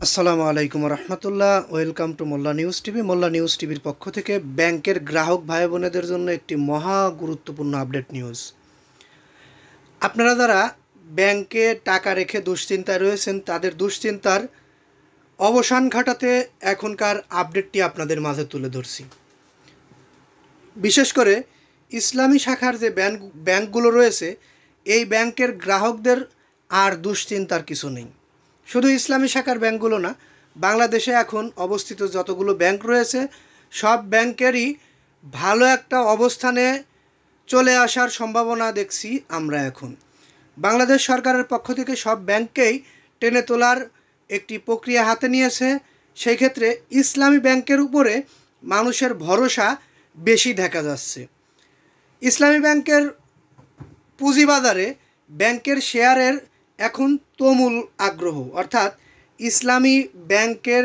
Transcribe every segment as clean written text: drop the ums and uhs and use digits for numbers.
আসসালামু আলাইকুম রহমতুল্লাহ। Welcome to Mollah news TV. Mollah news টিভির পক্ষ থেকে ব্যাংকের গ্রাহক ভাই বোনেদের জন্য একটি মহা গুরুত্বপূর্ণ আপডেট নিউজ। আপনারা যারা ব্যাংকে টাকা রেখে দুশ্চিন্তায় রয়েছেন, তাদের দুশ্চিন্তার অবসান ঘটাতে এখনকার আপডেটটি আপনাদের মাঝে তুলে ধরছি। বিশেষ করে ইসলামী শাখার যে ব্যাংকগুলো রয়েছে, এই ব্যাংকের গ্রাহকদের আর দুশ্চিন্তার কিছু নেই। শুধু ইসলামী শাখার ব্যাংকগুলো না, বাংলাদেশে এখন অবস্থিত যতগুলো ব্যাংক রয়েছে সব ব্যাংকেরই ভালো একটা অবস্থানে চলে আসার সম্ভাবনা দেখছি আমরা এখন। বাংলাদেশ সরকারের পক্ষ থেকে সব ব্যাংককেই টেনে তোলার একটি প্রক্রিয়া হাতে নিয়েছে। সেই ক্ষেত্রে ইসলামী ব্যাংকের উপরে মানুষের ভরসা বেশি দেখা যাচ্ছে। ইসলামী ব্যাংকের পুঁজিবাজারে ব্যাংকের শেয়ারের এখন তুমুল আগ্রহ, অর্থাৎ ইসলামী ব্যাংকের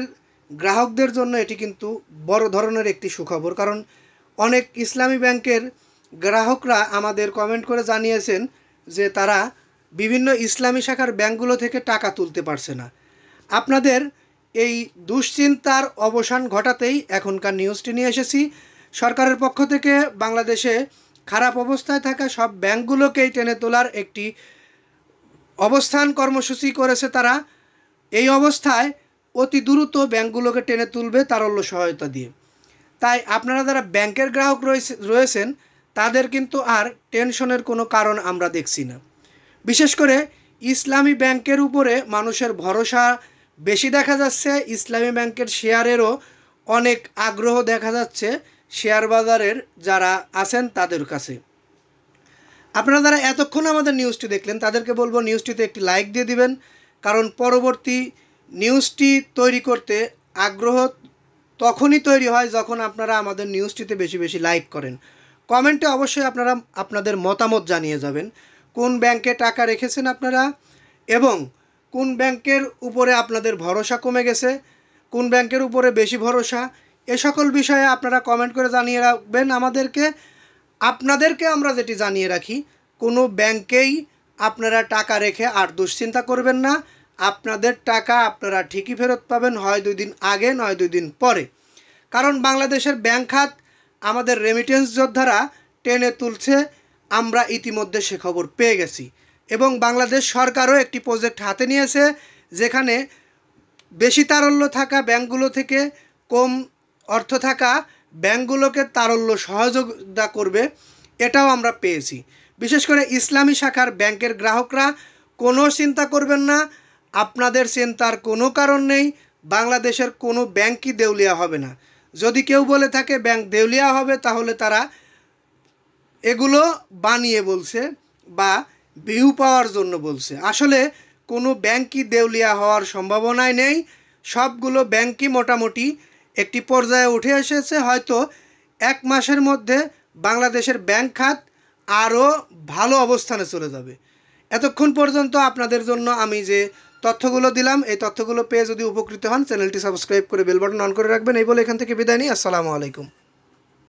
গ্রাহকদের জন্য এটি কিন্তু বড় ধরনের একটি সুখবর। কারণ অনেক ইসলামী ব্যাংকের গ্রাহকরা আমাদের কমেন্ট করে জানিয়েছেন যে তারা বিভিন্ন ইসলামী শাখার ব্যাংকগুলো থেকে টাকা তুলতে পারছে না। আপনাদের এই দুশ্চিন্তার অবসান ঘটাতেই এখনকার নিউজটি নিয়ে এসেছি। সরকারের পক্ষ থেকে বাংলাদেশে খারাপ অবস্থায় থাকা সব ব্যাংকগুলোকেই টেনে তোলার একটি অবস্থান কর্মসূচি করেছে তারা। এই অবস্থায় অতি দ্রুত ব্যাংকগুলোকে টেনে তুলবে তারল্য সহায়তা দিয়ে। তাই আপনারা যারা ব্যাংকের গ্রাহক রয়েছেন তাদের কিন্তু আর টেনশনের কোনো কারণ আমরা দেখছি না। বিশেষ করে ইসলামী ব্যাংকের উপরে মানুষের ভরসা বেশি দেখা যাচ্ছে। ইসলামী ব্যাংকের শেয়ারেরও অনেক আগ্রহ দেখা যাচ্ছে শেয়ার বাজারের যারা আছেন তাদের কাছে। আপনারা যারা এতক্ষণ আমাদের নিউজটি দেখলেন তাদেরকে বলবো নিউজটিতে একটি লাইক দিয়ে দিবেন, কারণ পরবর্তী নিউজটি তৈরি করতে আগ্রহ তখনই তৈরি হয় যখন আপনারা আমাদের নিউজটিতে বেশি বেশি লাইক করেন। কমেন্টে অবশ্যই আপনারা আপনাদের মতামত জানিয়ে যাবেন, কোন ব্যাংকে টাকা রেখেছেন আপনারা এবং কোন ব্যাংকের উপরে আপনাদের ভরসা কমে গেছে, কোন ব্যাংকের উপরে বেশি ভরসা, এ সকল বিষয়ে আপনারা কমেন্ট করে জানিয়ে রাখবেন আমাদেরকে। আপনাদেরকে আমরা যেটি জানিয়ে রাখি, কোনো ব্যাংকেই আপনারা টাকা রেখে আর দুশ্চিন্তা করবেন না। আপনাদের টাকা আপনারা ঠিকই ফেরত পাবেন, হয় 2 দিন আগে নয় 2 দিন পরে। কারণ বাংলাদেশের ব্যাংক খাত আমাদের রেমিটেন্স যোদ্ধারা টেনে তুলছে, আমরা ইতিমধ্যে সে খবর পেয়ে গেছি। এবং বাংলাদেশ সরকারও একটি প্রজেক্ট হাতে নিয়েছে, যেখানে বেশি তারল্য থাকা ব্যাংকগুলো থেকে কম অর্থ থাকা ব্যাংকগুলোকে তারল্য সহযোগিতা করবে, এটাও আমরা পেয়েছি। বিশেষ করে ইসলামী শাখার ব্যাংকের গ্রাহকরা কোনো চিন্তা করবেন না, আপনাদের চিন্তার কোনো কারণ নেই। বাংলাদেশের কোনো ব্যাংকই দেউলিয়া হবে না। যদি কেউ বলে থাকে ব্যাংক দেউলিয়া হবে, তাহলে তারা এগুলো বানিয়ে বলছে বা ভিউ পাওয়ার জন্য বলছে। আসলে কোনো ব্যাংকই দেউলিয়া হওয়ার সম্ভাবনাই নেই। সবগুলো ব্যাংকই মোটামুটি একটি পর্যায়ে উঠে এসেছে। হয়তো 1 মাসের মধ্যে বাংলাদেশের ব্যাংক খাত আরও ভালো অবস্থানে চলে যাবে। এতক্ষণ পর্যন্ত আপনাদের জন্য আমি যে তথ্যগুলো দিলাম, এই তথ্যগুলো পেয়ে যদি উপকৃত হন, চ্যানেলটি সাবস্ক্রাইব করে বেল বাটন অন করে রাখবেন। এই বলে এখান থেকে বিদায় নিই। আসসালামু আলাইকুম।